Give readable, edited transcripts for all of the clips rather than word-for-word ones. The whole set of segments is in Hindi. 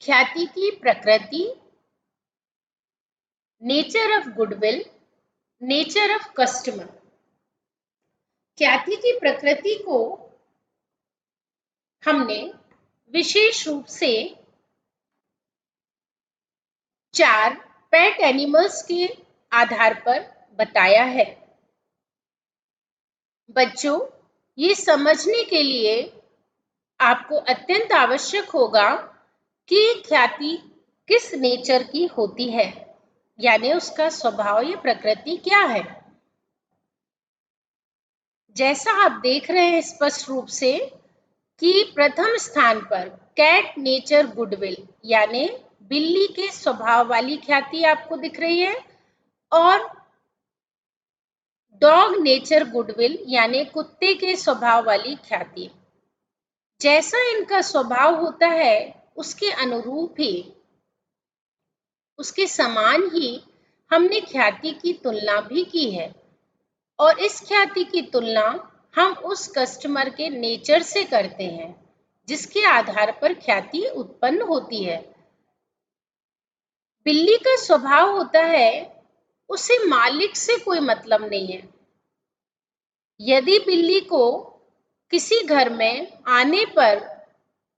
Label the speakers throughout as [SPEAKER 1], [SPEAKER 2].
[SPEAKER 1] ख्याति की प्रकृति, nature of goodwill, nature of customer. ख्याति की प्रकृति को हमने विशेष रूप से 4 पेट एनिमल्स के आधार पर बताया है। बच्चों, ये समझने के लिए आपको अत्यंत आवश्यक होगा कि ख्याति किस नेचर की होती है, यानी उसका स्वभाव या प्रकृति क्या है। जैसा आप देख रहे हैं स्पष्ट रूप से कि प्रथम स्थान पर कैट नेचर गुडविल यानी बिल्ली के स्वभाव वाली ख्याति आपको दिख रही है, और डॉग नेचर गुडविल यानी कुत्ते के स्वभाव वाली ख्याति। जैसा इनका स्वभाव होता है उसके अनुरूप ही, उसके समान ही हमने ख्याति की तुलना भी की है, और इस ख्याति की तुलना हम उस कस्टमर के नेचर से करते हैं जिसके आधार पर ख्याति उत्पन्न होती है। बिल्ली का स्वभाव होता है उसे मालिक से कोई मतलब नहीं है। यदि बिल्ली को किसी घर में आने पर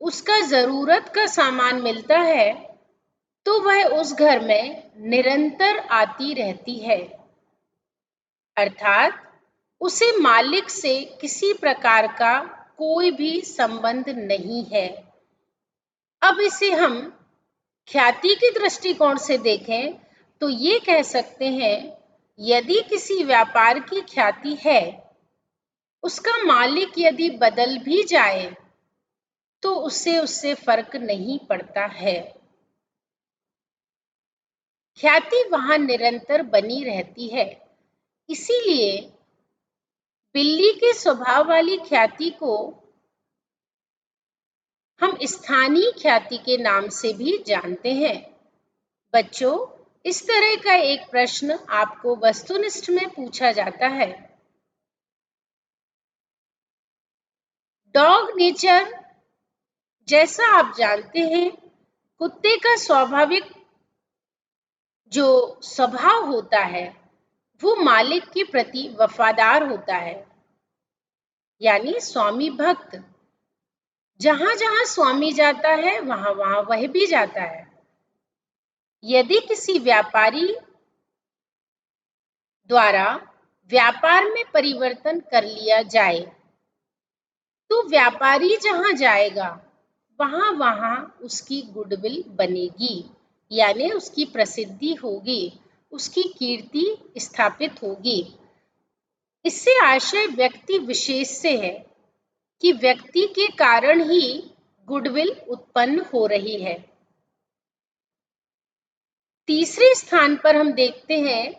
[SPEAKER 1] उसका जरूरत का सामान मिलता है तो वह उस घर में निरंतर आती रहती है, अर्थात उसे मालिक से किसी प्रकार का कोई भी संबंध नहीं है। अब इसे हम ख्याति के दृष्टिकोण से देखें तो ये कह सकते हैं, यदि किसी व्यापार की ख्याति है, उसका मालिक यदि बदल भी जाए तो उससे फर्क नहीं पड़ता है। ख्याति वहां निरंतर बनी रहती है। इसीलिए बिल्ली के स्वभाव वाली ख्याति को हम स्थानीय ख्याति के नाम से भी जानते हैं। बच्चों, इस तरह का एक प्रश्न आपको वस्तुनिष्ठ में पूछा जाता है। डॉग नेचर, जैसा आप जानते हैं, कुत्ते का स्वाभाविक जो स्वभाव होता है वो मालिक के प्रति वफादार होता है, यानी स्वामी भक्त। जहां जहां स्वामी जाता है वहां वहां वह भी जाता है। यदि किसी व्यापारी द्वारा व्यापार में परिवर्तन कर लिया जाए तो व्यापारी जहां जाएगा वहां वहां उसकी गुडविल बनेगी, यानी उसकी प्रसिद्धि होगी, उसकी कीर्ति स्थापित होगी। इससे आशय व्यक्ति विशेष से है कि व्यक्ति के कारण ही गुडविल उत्पन्न हो रही है। तीसरे स्थान पर हम देखते हैं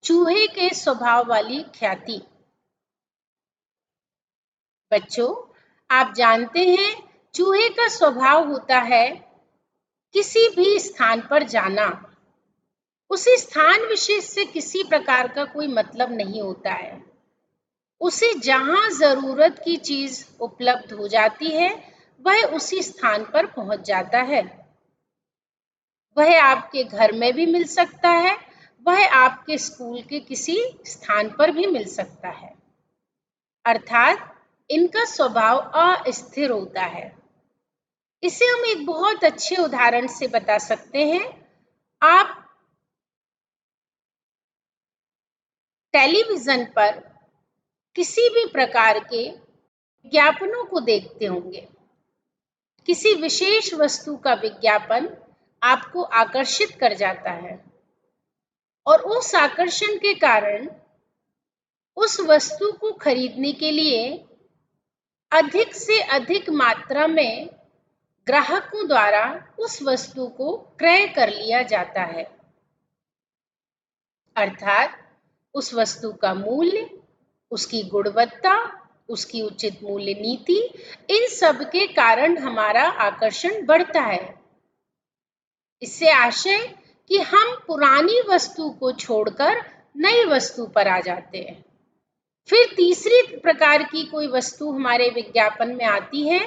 [SPEAKER 1] चूहे के स्वभाव वाली ख्याति। बच्चों, आप जानते हैं चूहे का स्वभाव होता है किसी भी स्थान पर जाना। उस स्थान विशेष से किसी प्रकार का कोई मतलब नहीं होता है। उसे जहां जरूरत की चीज उपलब्ध हो जाती है वह उसी स्थान पर पहुंच जाता है। वह आपके घर में भी मिल सकता है, वह आपके स्कूल के किसी स्थान पर भी मिल सकता है, अर्थात इनका स्वभाव अस्थिर होता है। इसे हम एक बहुत अच्छे उदाहरण से बता सकते हैं। आप टेलीविजन पर किसी भी प्रकार के विज्ञापनों को देखते होंगे। किसी विशेष वस्तु का विज्ञापन आपको आकर्षित कर जाता है और उस आकर्षण के कारण उस वस्तु को खरीदने के लिए अधिक से अधिक मात्रा में ग्राहकों द्वारा उस वस्तु को क्रय कर लिया जाता है, अर्थात उस वस्तु का मूल्य, उसकी गुणवत्ता, उसकी उचित मूल्य नीति, इन सब के कारण हमारा आकर्षण बढ़ता है। इससे आशय कि हम पुरानी वस्तु को छोड़कर नई वस्तु पर आ जाते हैं। फिर तीसरी प्रकार की कोई वस्तु हमारे विज्ञापन में आती है,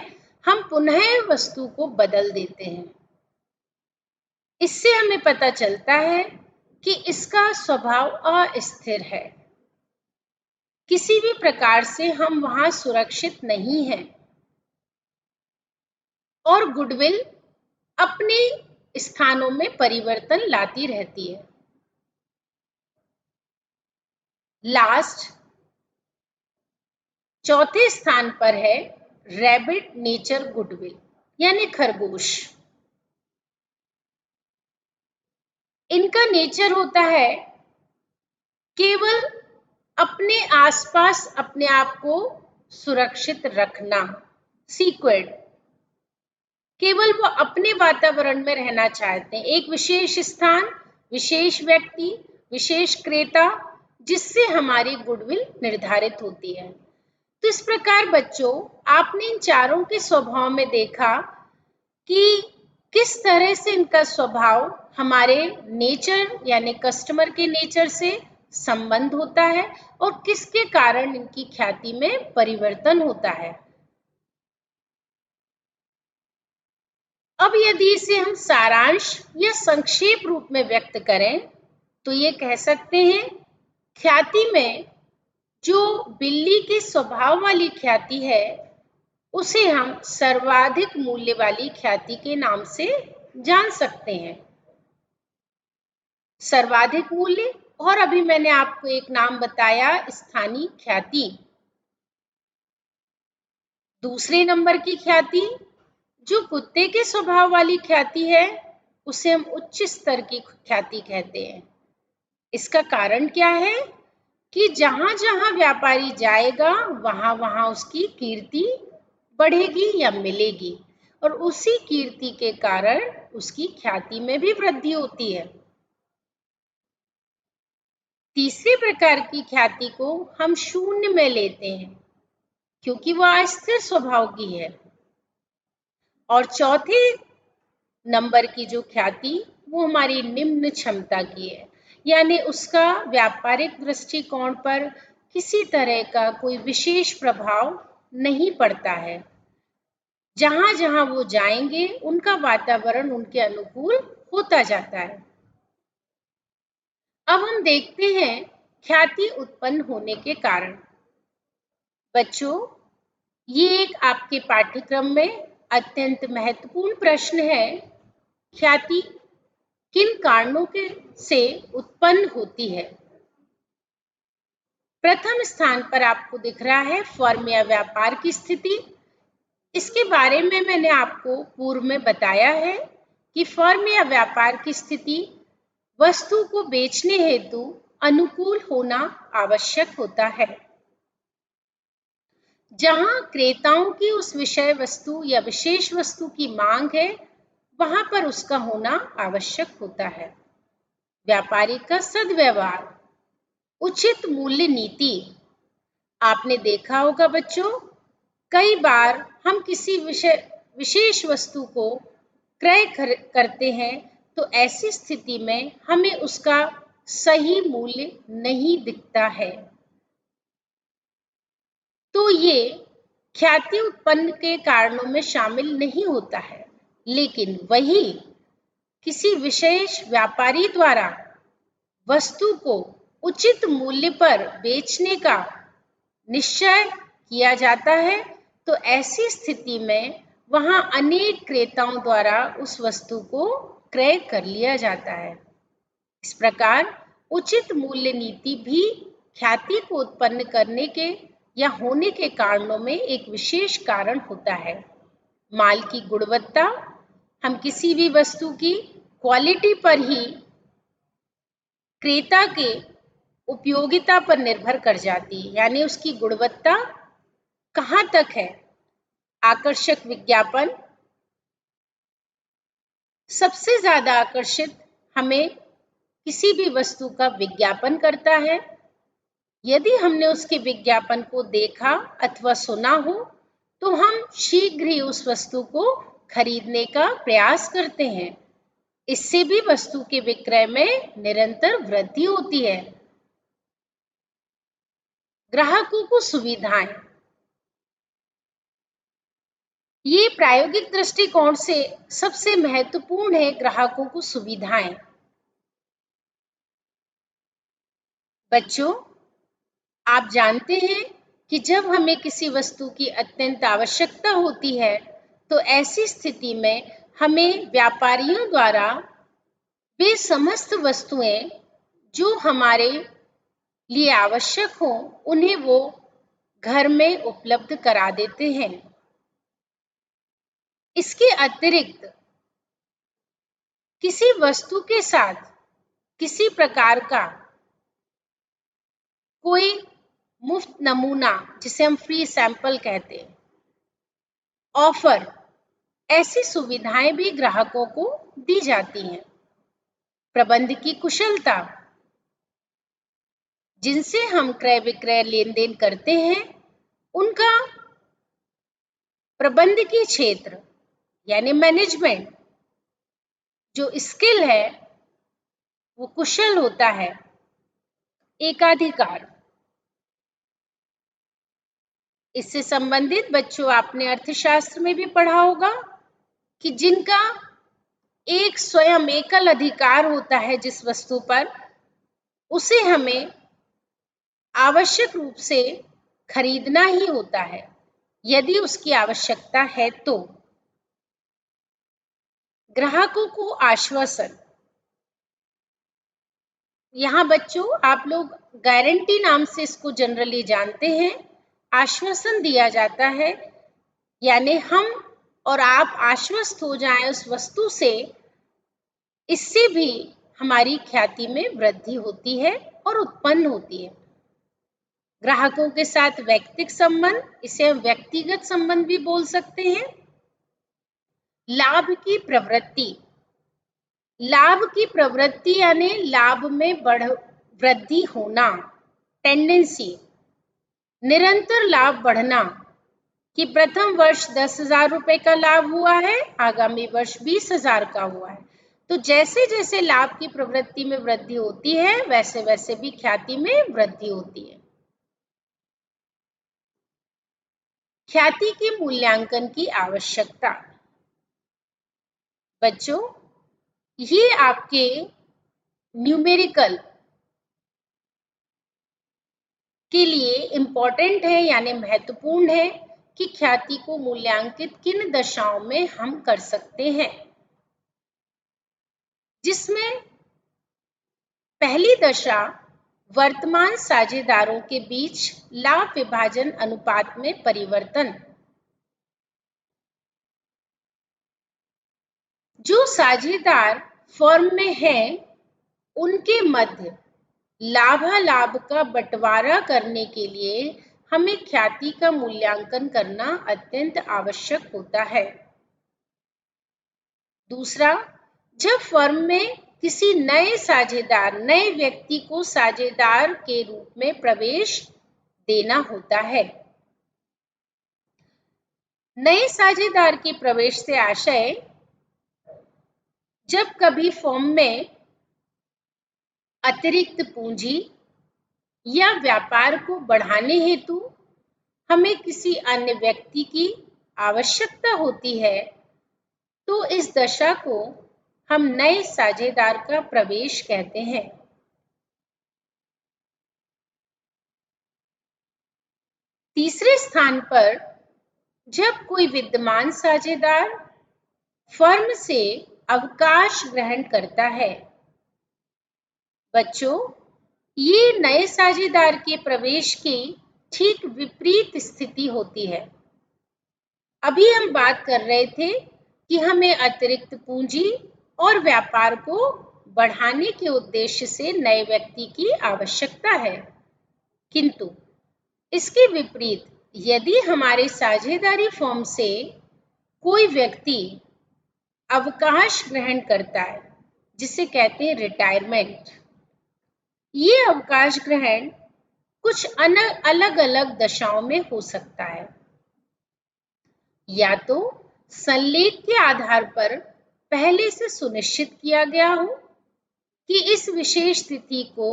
[SPEAKER 1] हम पुनः वस्तु को बदल देते हैं। इससे हमें पता चलता है कि इसका स्वभाव अस्थिर है। किसी भी प्रकार से हम वहां सुरक्षित नहीं हैं और गुडविल अपने स्थानों में परिवर्तन लाती रहती है। लास्ट चौथे स्थान पर है रैबिट नेचर गुडविल यानी खरगोश। इनका नेचर होता है केवल अपने आसपास अपने आप को सुरक्षित रखना, सीक्रेट। केवल वो अपने वातावरण में रहना चाहते हैं, एक विशेष स्थान, विशेष व्यक्ति, विशेष क्रेता, जिससे हमारी गुडविल निर्धारित होती है। तो इस प्रकार बच्चों, आपने इन चारों के स्वभाव में देखा कि किस तरह से इनका स्वभाव हमारे नेचर यानी कस्टमर के नेचर से संबंध होता है और किसके कारण इनकी ख्याति में परिवर्तन होता है। अब यदि इसे हम सारांश या संक्षेप रूप में व्यक्त करें तो ये कह सकते हैं, ख्याति में जो बिल्ली के स्वभाव वाली ख्याति है उसे हम सर्वाधिक मूल्य वाली ख्याति के नाम से जान सकते हैं। सर्वाधिक मूल्य, और अभी मैंने आपको एक नाम बताया, स्थानीय ख्याति। दूसरे नंबर की ख्याति जो कुत्ते के स्वभाव वाली ख्याति है उसे हम उच्च स्तर की ख्याति कहते हैं। इसका कारण क्या है कि जहां जहां व्यापारी जाएगा वहां वहां उसकी कीर्ति बढ़ेगी या मिलेगी और उसी कीर्ति के कारण उसकी ख्याति में भी वृद्धि होती है। तीसरे प्रकार की ख्याति को हम शून्य में लेते हैं क्योंकि वह अस्थिर स्वभाव की है। और चौथे नंबर की जो ख्याति वो हमारी निम्न क्षमता की है, यानी उसका व्यापारिक दृष्टिकोण पर किसी तरह का कोई विशेष प्रभाव नहीं पड़ता है। जहां जहां वो जाएंगे उनका वातावरण उनके अनुकूल होता जाता है। अब हम देखते हैं ख्याति उत्पन्न होने के कारण। बच्चों, ये एक आपके पाठ्यक्रम में अत्यंत महत्वपूर्ण प्रश्न है, ख्याति किन कारणों के से उत्पन्न होती है। प्रथम स्थान पर आपको दिख रहा है फर्म या व्यापार की स्थिति। इसके बारे में मैंने आपको पूर्व में बताया है कि फर्म या व्यापार की स्थिति वस्तु को बेचने हेतु अनुकूल होना आवश्यक होता है। जहां क्रेताओं की उस विषय वस्तु या विशेष वस्तु की मांग है वहां पर उसका होना आवश्यक होता है। व्यापारी का सद्व्यवहार, उचित मूल्य नीति। आपने देखा होगा बच्चों, कई बार हम किसी विशेष वस्तु को क्रय करते हैं तो ऐसी स्थिति में हमें उसका सही मूल्य नहीं दिखता है, तो ये ख्याति उत्पन्न के कारणों में शामिल नहीं होता है। लेकिन वही किसी विशेष व्यापारी द्वारा वस्तु को उचित मूल्य पर बेचने का निश्चय किया जाता है तो ऐसी स्थिति में वहां अनेक क्रेताओं द्वारा उस वस्तु को क्रय कर लिया जाता है। इस प्रकार उचित मूल्य नीति भी ख्याति को उत्पन्न करने के या होने के कारणों में एक विशेष कारण होता है। माल की गुणवत्ता हम किसी भी वस्तु की क्वालिटी पर ही क्रेता के उपयोगिता पर निर्भर कर जाती है, यानी उसकी गुणवत्ता कहाँ तक है। आकर्षक विज्ञापन सबसे ज्यादा आकर्षित हमें किसी भी वस्तु का विज्ञापन करता है। यदि हमने उसके विज्ञापन को देखा अथवा सुना हो तो हम शीघ्र ही उस वस्तु को खरीदने का प्रयास करते हैं। इससे भी वस्तु के विक्रय में निरंतर वृद्धि होती है। ग्राहकों को सुविधाएं, ये प्रायोगिक दृष्टिकोण से सबसे महत्वपूर्ण है ग्राहकों को सुविधाएं। बच्चों, आप जानते हैं कि जब हमें किसी वस्तु की अत्यंत आवश्यकता होती है तो ऐसी स्थिति में हमें व्यापारियों द्वारा वे समस्त वस्तुएं जो हमारे लिए आवश्यक हो उन्हें वो घर में उपलब्ध करा देते हैं। इसके अतिरिक्त किसी वस्तु के साथ किसी प्रकार का कोई मुफ्त नमूना, जिसे हम फ्री सैंपल कहते हैं, ऑफर, ऐसी सुविधाएं भी ग्राहकों को दी जाती हैं। प्रबंध की कुशलता, जिनसे हम क्रय विक्रय लेन देन करते हैं, उनका प्रबंध की क्षेत्र यानी मैनेजमेंट जो स्किल है वो कुशल होता है। एकाधिकार, इससे संबंधित बच्चों आपने अर्थशास्त्र में भी पढ़ा होगा कि जिनका एक स्वयं एकल अधिकार होता है जिस वस्तु पर, उसे हमें आवश्यक रूप से खरीदना ही होता है यदि उसकी आवश्यकता है तो। ग्राहकों को आश्वासन, यहाँ बच्चों आप लोग गारंटी नाम से इसको जनरली जानते हैं। आश्वासन दिया जाता है यानी हम और आप आश्वस्त हो जाएं उस वस्तु से, इससे भी हमारी ख्याति में वृद्धि होती है और उत्पन्न होती है। ग्राहकों के साथ व्यक्तिगत संबंध, इसे हम व्यक्तिगत संबंध भी बोल सकते हैं। लाभ की प्रवृत्ति, लाभ की प्रवृत्ति यानी लाभ में वृद्धि होना, टेंडेंसी, निरंतर लाभ बढ़ना कि प्रथम वर्ष 10,000 रुपए का लाभ हुआ है, आगामी वर्ष 20,000 का हुआ है। तो जैसे जैसे लाभ की प्रवृत्ति में वृद्धि होती है वैसे वैसे भी ख्याति में वृद्धि होती है। ख्याति के मूल्यांकन की आवश्यकता, बच्चों ये आपके न्यूमेरिकल के लिए इम्पोर्टेंट है यानी महत्वपूर्ण है कि ख्याति को मूल्यांकित किन दशाओं में हम कर सकते हैं, जिसमें पहली दशा वर्तमान साझेदारों के बीच लाभ विभाजन अनुपात में परिवर्तन। जो साझेदार फर्म में हैं, उनके मध्य लाभालाभ का बंटवारा करने के लिए हमें ख्याति का मूल्यांकन करना अत्यंत आवश्यक होता है। दूसरा, जब फर्म में किसी नए साझेदार, नए व्यक्ति को साझेदार के रूप में प्रवेश देना होता है। नए साझेदार के प्रवेश से आशय, जब कभी फर्म में अतिरिक्त पूंजी या व्यापार को बढ़ाने हेतु हमें किसी अन्य व्यक्ति की आवश्यकता होती है तो इस दशा को हम नए साझेदार का प्रवेश कहते हैं। तीसरे स्थान पर जब कोई विद्यमान साझेदार फर्म से अवकाश ग्रहण करता है। बच्चों, ये नए साझेदार के प्रवेश की ठीक विपरीत स्थिति होती है। अभी हम बात कर रहे थे कि हमें अतिरिक्त पूंजी और व्यापार को बढ़ाने के उद्देश्य से नए व्यक्ति की आवश्यकता है, किंतु इसके विपरीत यदि हमारे साझेदारी फर्म से कोई व्यक्ति अवकाश ग्रहण करता है, जिसे कहते हैं रिटायरमेंट, ये अवकाश ग्रहण कुछ अलग अलग दशाओं में हो सकता है। या तो संलेख के आधार पर पहले से सुनिश्चित किया गया हो कि इस विशेष तिथि को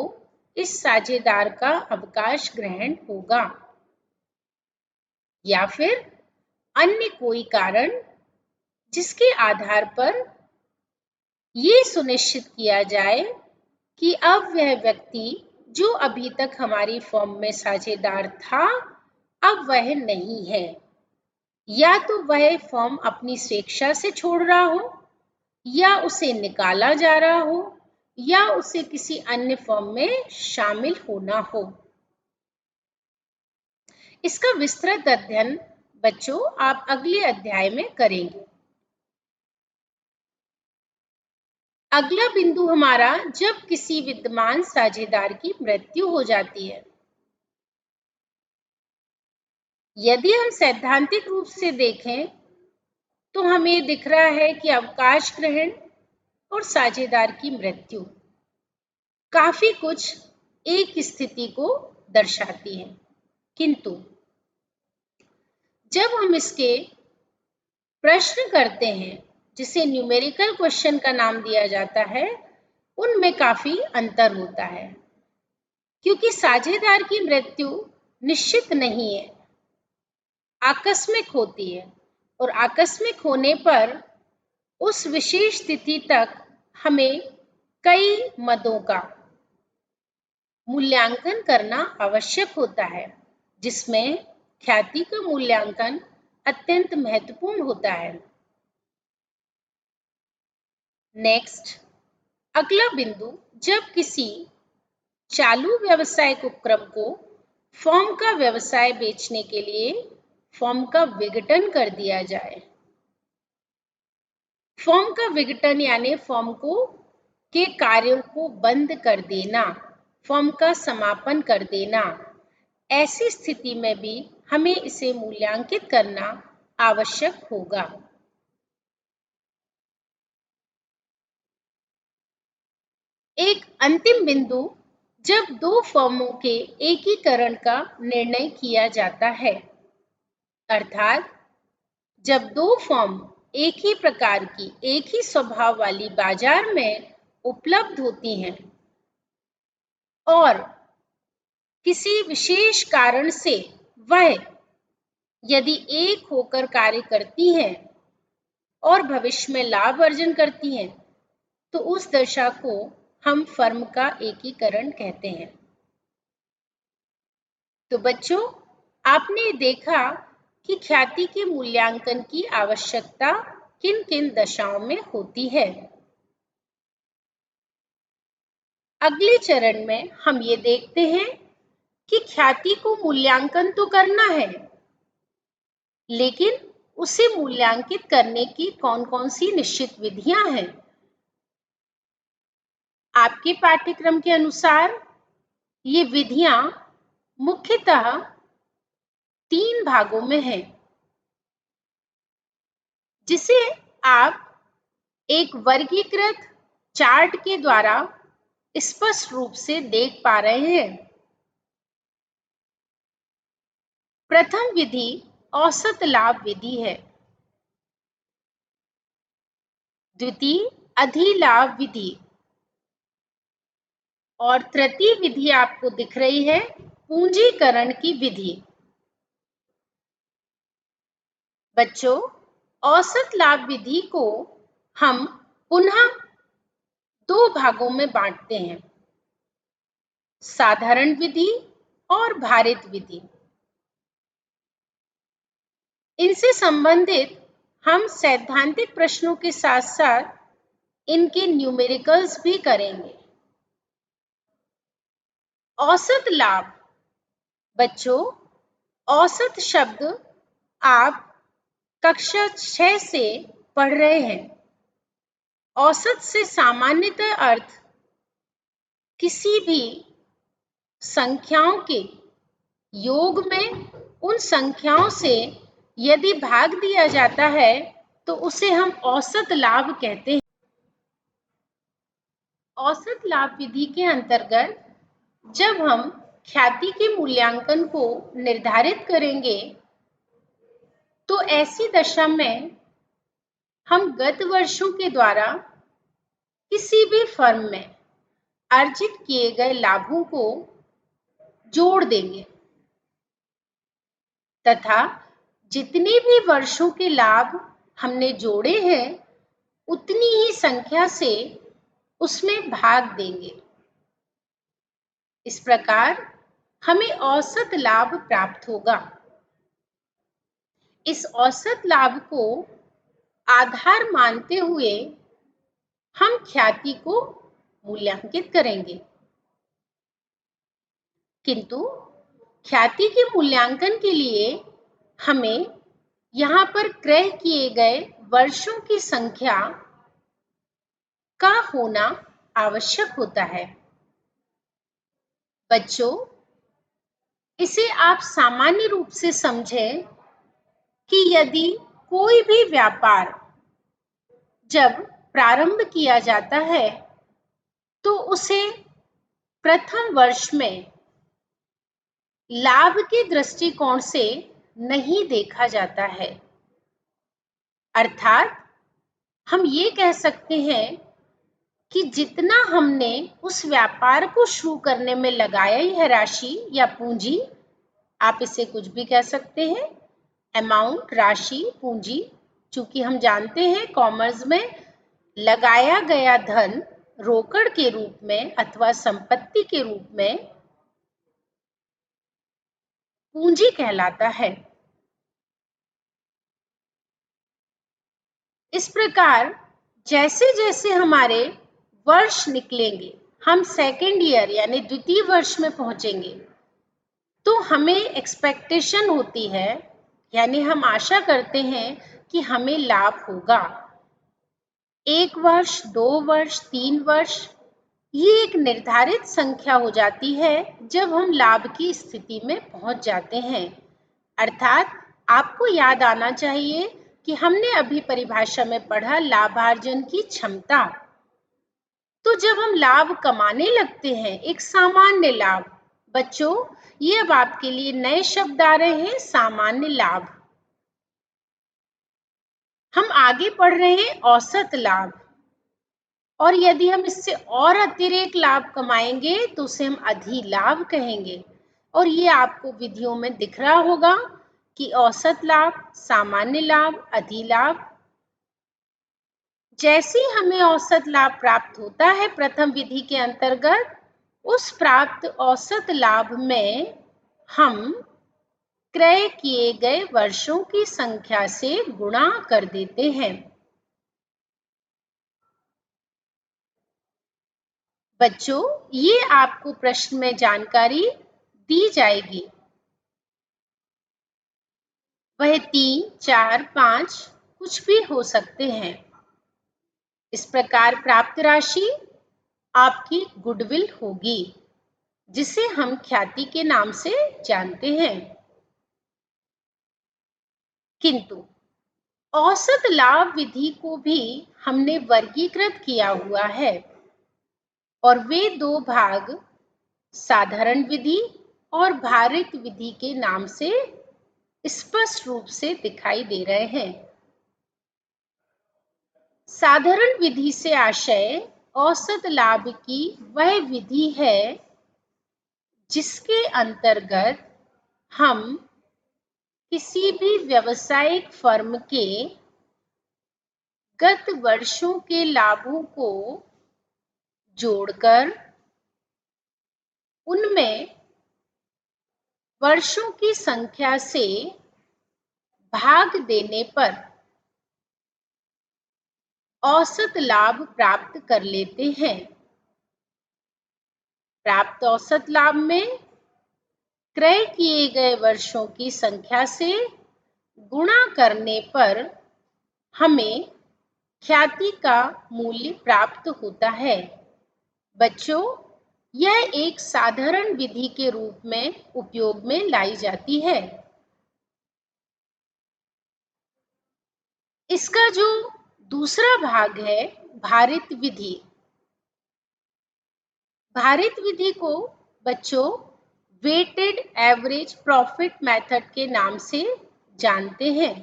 [SPEAKER 1] इस साझेदार का अवकाश ग्रहण होगा, या फिर अन्य कोई कारण जिसके आधार पर ये सुनिश्चित किया जाए कि अब वह व्यक्ति जो अभी तक हमारी फर्म में साझेदार था, अब वह नहीं है, या तो वह फर्म अपनी स्वेच्छा से छोड़ रहा हो, या उसे निकाला जा रहा हो, या उसे किसी अन्य फर्म में शामिल होना हो। इसका विस्तृत अध्ययन बच्चों आप अगले अध्याय में करेंगे। अगला बिंदु हमारा जब किसी विद्यमान साझेदार की मृत्यु हो जाती है। यदि हम सैद्धांतिक रूप से देखें तो हमें दिख रहा है कि अवकाश ग्रहण और साझेदार की मृत्यु काफी कुछ एक स्थिति को दर्शाती है, किंतु जब हम इसके प्रश्न करते हैं जिसे न्यूमेरिकल क्वेश्चन का नाम दिया जाता है, उनमें काफी अंतर होता है, क्योंकि साझेदार की मृत्यु निश्चित नहीं है, आकस्मिक होती है, और आकस्मिक होने पर उस विशेष तिथि तक हमें कई मदों का मूल्यांकन करना आवश्यक होता है, जिसमें ख्याति का मूल्यांकन अत्यंत महत्वपूर्ण होता है। नेक्स्ट, अगला बिंदु जब किसी चालू व्यावसायिक उपक्रम को फर्म का व्यवसाय बेचने के लिए फर्म का विघटन कर दिया जाए। फर्म का विघटन यानी फर्म को के कार्यों को बंद कर देना, फर्म का समापन कर देना। ऐसी स्थिति में भी हमें इसे मूल्यांकित करना आवश्यक होगा। एक अंतिम बिंदु जब दो फर्मों के एकीकरण का निर्णय किया जाता है, अर्थात जब दो फर्म एक ही प्रकार की, एक ही स्वभाव वाली बाजार में उपलब्ध होती हैं और किसी विशेष कारण से वह यदि एक होकर कार्य करती हैं और भविष्य में लाभ अर्जन करती हैं, तो उस दशा को हम फर्म का एकीकरण कहते हैं। तो बच्चों, आपने देखा कि ख्याति के मूल्यांकन की आवश्यकता किन किन दशाओं में होती है। अगले चरण में हम ये देखते हैं कि ख्याति को मूल्यांकन तो करना है, लेकिन उसे मूल्यांकित करने की कौन-कौन सी निश्चित विधियां हैं। आपके पाठ्यक्रम के अनुसार ये विधियां मुख्यतः 3 भागों में हैं, जिसे आप एक वर्गीकृत चार्ट के द्वारा स्पष्ट रूप से देख पा रहे हैं। प्रथम विधि औसत लाभ विधि है। द्वितीय अधिलाभ विधि और तृतीय विधि आपको दिख रही है पूंजीकरण की विधि। बच्चों, औसत लाभ विधि को हम पुनः 2 भागों में बांटते हैं, साधारण विधि और भारित विधि। इनसे संबंधित हम सैद्धांतिक प्रश्नों के साथ साथ इनके न्यूमेरिकल्स भी करेंगे। औसत लाभ। बच्चों, औसत शब्द आप कक्षा 6 से पढ़ रहे हैं। औसत से सामान्यतः अर्थ किसी भी संख्याओं के योग में उन संख्याओं से यदि भाग दिया जाता है तो उसे हम औसत लाभ कहते हैं। औसत लाभ विधि के अंतर्गत जब हम ख्याति के मूल्यांकन को निर्धारित करेंगे तो ऐसी दशा में हम गत वर्षों के द्वारा किसी भी फर्म में अर्जित किए गए लाभों को जोड़ देंगे तथा जितने भी वर्षों के लाभ हमने जोड़े हैं उतनी ही संख्या से उसमें भाग देंगे। इस प्रकार हमें औसत लाभ प्राप्त होगा। इस औसत लाभ को आधार मानते हुए हम ख्याति को मूल्यांकित करेंगे। किंतु ख्याति के मूल्यांकन के लिए हमें यहाँ पर क्रय किए गए वर्षों की संख्या का होना आवश्यक होता है। बच्चों, इसे आप सामान्य रूप से समझें कि यदि कोई भी व्यापार जब प्रारंभ किया जाता है तो उसे प्रथम वर्ष में लाभ के दृष्टिकोण से नहीं देखा जाता है। अर्थात हम ये कह सकते हैं कि जितना हमने उस व्यापार को शुरू करने में लगाया है राशि या पूंजी, आप इसे कुछ भी कह सकते हैं, अमाउंट, राशि, पूंजी, चूंकि हम जानते हैं कॉमर्स में लगाया गया धन रोकड़ के रूप में अथवा संपत्ति के रूप में पूंजी कहलाता है। इस प्रकार जैसे जैसे हमारे वर्ष निकलेंगे, हम सेकेंड ईयर यानी द्वितीय वर्ष में पहुंचेंगे, तो हमें एक्सपेक्टेशन होती है, यानी हम आशा करते हैं कि हमें लाभ होगा। 1 वर्ष, 2 वर्ष, 3 वर्ष, ये एक निर्धारित संख्या हो जाती है जब हम लाभ की स्थिति में पहुंच जाते हैं। अर्थात आपको याद आना चाहिए कि हमने अभी परिभाषा में पढ़ा लाभार्जन की क्षमता। तो जब हम लाभ कमाने लगते हैं, एक सामान्य लाभ, बच्चों ये अब आपके लिए नए शब्द आ रहे हैं, सामान्य लाभ। हम आगे पढ़ रहे हैं औसत लाभ, और यदि हम इससे और अतिरिक्त लाभ कमाएंगे तो उसे हम अधिलाभ कहेंगे। और ये आपको विधियों में दिख रहा होगा कि औसत लाभ, सामान्य लाभ, अधिलाभ। जैसे ही हमें औसत लाभ प्राप्त होता है प्रथम विधि के अंतर्गत, उस प्राप्त औसत लाभ में हम क्रय किए गए वर्षों की संख्या से गुणा कर देते हैं। बच्चों, ये आपको प्रश्न में जानकारी दी जाएगी। वह 3, 4, 5 कुछ भी हो सकते हैं। इस प्रकार प्राप्त राशि आपकी गुडविल होगी, जिसे हम ख्याति के नाम से जानते हैं। किंतु औसत लाभ विधि को भी हमने वर्गीकृत किया हुआ है, और वे 2 भाग साधारण विधि और भारित विधि के नाम से स्पष्ट रूप से दिखाई दे रहे हैं। साधारण विधि से आशय औसत लाभ की वह विधि है जिसके अंतर्गत हम किसी भी व्यावसायिक फर्म के गत वर्षों के लाभों को जोड़कर उनमें वर्षों की संख्या से भाग देने पर औसत लाभ प्राप्त कर लेते हैं। प्राप्त औसत लाभ में क्रय किए गए वर्षों की संख्या से गुणा करने पर हमें ख्याति का मूल्य प्राप्त होता है। बच्चों, यह एक साधारण विधि के रूप में उपयोग में लाई जाती है। इसका जो दूसरा भाग है भारित विधि, भारित विधि को बच्चों वेटेड एवरेज प्रॉफिट मेथड के नाम से जानते हैं।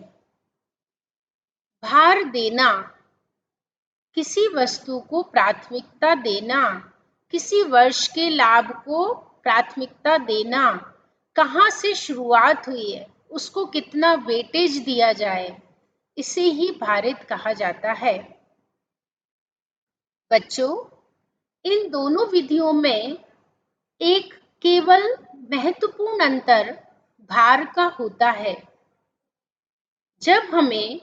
[SPEAKER 1] भार देना, किसी वस्तु को प्राथमिकता देना, किसी वर्ष के लाभ को प्राथमिकता देना, कहाँ से शुरुआत हुई है, उसको कितना वेटेज दिया जाए, इसे ही भारित कहा जाता है। बच्चों, इन दोनों विधियों में एक केवल महत्वपूर्ण अंतर भार का होता है। जब हमें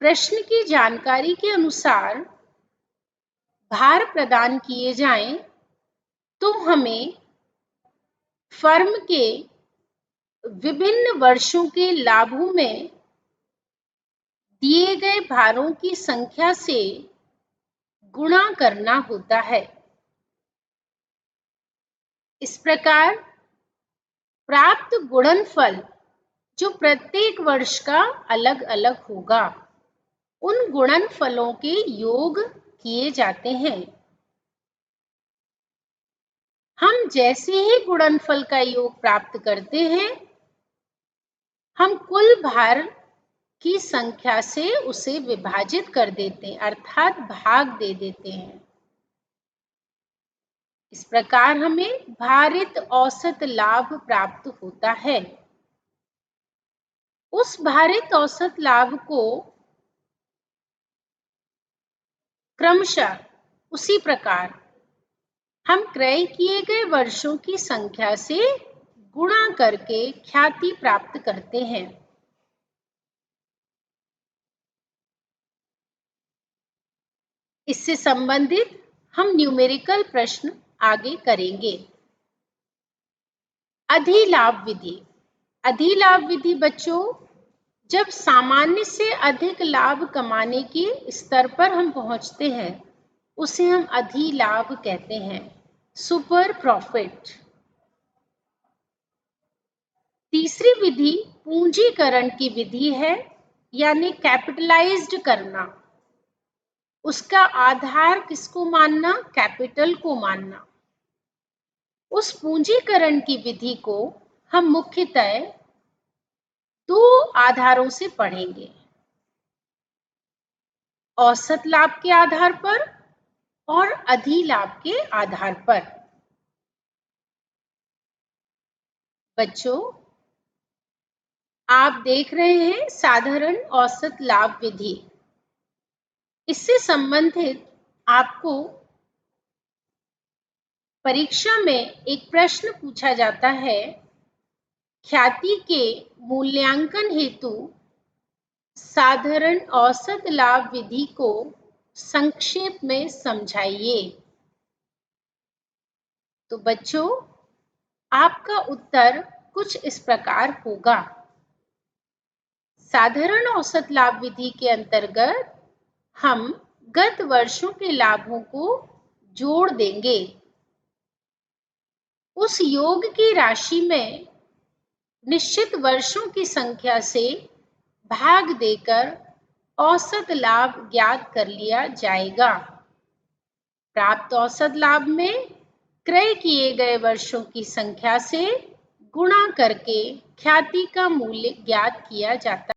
[SPEAKER 1] प्रश्न की जानकारी के अनुसार भार प्रदान किए जाएं, तो हमें फर्म के विभिन्न वर्षों के लाभों में दिए गए भारों की संख्या से गुणा करना होता है। इस प्रकार प्राप्त गुणनफल, जो प्रत्येक वर्ष का अलग अलग होगा, उन गुणनफलों के योग किए जाते हैं। हम जैसे ही गुणनफल का योग प्राप्त करते हैं, हम कुल भार की संख्या से उसे विभाजित कर देते हैं, अर्थात भाग दे देते हैं। इस प्रकार हमें भारित औसत लाभ प्राप्त होता है। उस भारित औसत लाभ को क्रमशः उसी प्रकार हम क्रय किए गए वर्षों की संख्या से गुणा करके ख्याति प्राप्त करते हैं। इससे संबंधित हम न्यूमेरिकल प्रश्न आगे करेंगे। अधिलाभ विधि। अधिलाभ विधि बच्चों, जब सामान्य से अधिक लाभ कमाने के स्तर पर हम पहुंचते हैं, उसे हम अधिलाभ कहते हैं, सुपर प्रॉफिट। तीसरी विधि पूंजीकरण की विधि है, यानी कैपिटलाइज्ड करना। उसका आधार किसको मानना? कैपिटल को मानना। उस पूंजीकरण की विधि को हम मुख्यतः दो आधारों से पढ़ेंगे, औसत लाभ के आधार पर और अधिलाभ के आधार पर। बच्चों, आप देख रहे हैं साधारण औसत लाभ विधि। इससे संबंधित आपको परीक्षा में एक प्रश्न पूछा जाता है, ख्याति के मूल्यांकन हेतु साधारण औसत लाभ विधि को संक्षेप में समझाइए। तो बच्चों, आपका उत्तर कुछ इस प्रकार होगा। साधारण औसत लाभ विधि के अंतर्गत हम गत वर्षों के लाभों को जोड़ देंगे। उस योग की राशि में निश्चित वर्षों की संख्या से भाग देकर औसत लाभ ज्ञात कर लिया जाएगा। प्राप्त औसत लाभ में क्रय किए गए वर्षों की संख्या से गुणा करके ख्याति का मूल्य ज्ञात किया जाता है।